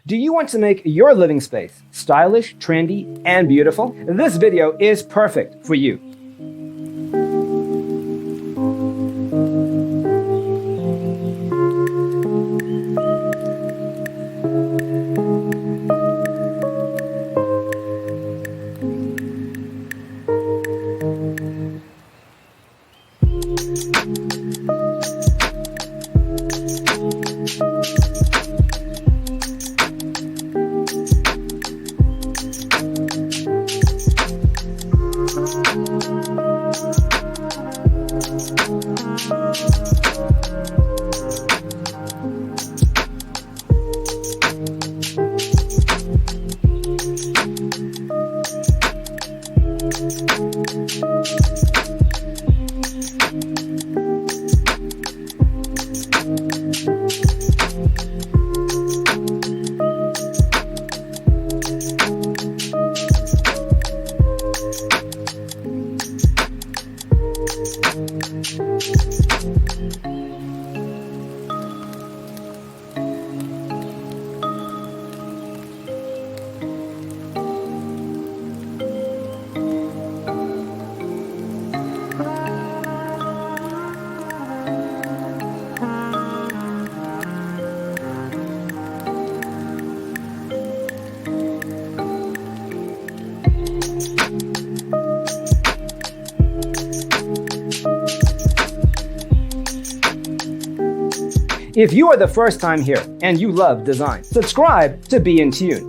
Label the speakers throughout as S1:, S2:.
S1: Do you want to make your living space stylish, trendy, and beautiful? This video is perfect for you. If you are the first time here and you love design, subscribe to Be in Tune.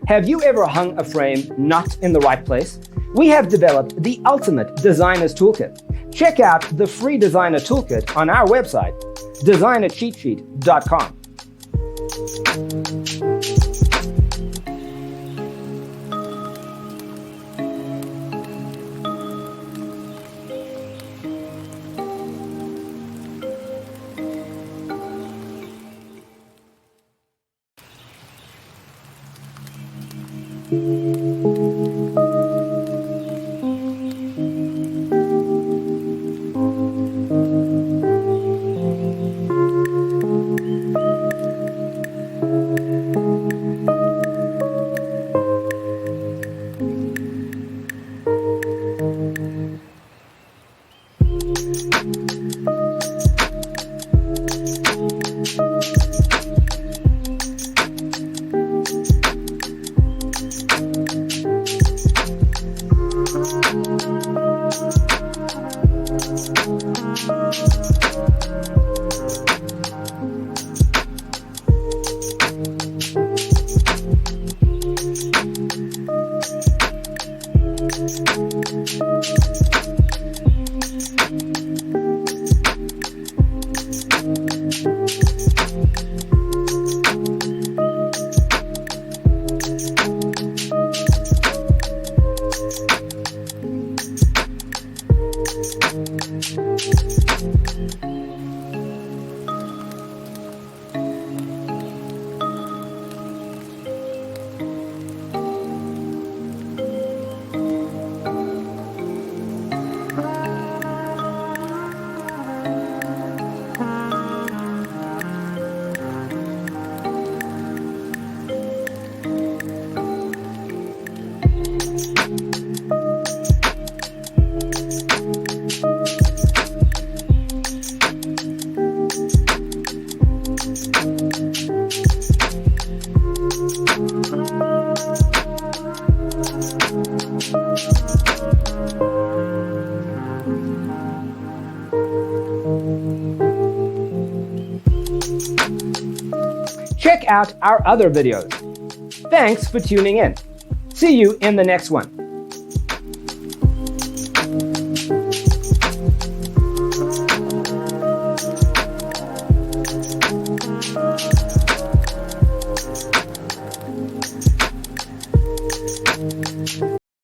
S1: Have you ever hung a frame not in the right place? We have developed the ultimate designer's toolkit. Check out the free designer toolkit on our website, designercheatsheet.com. Check out our other videos. Thanks for tuning in. See you in the next one.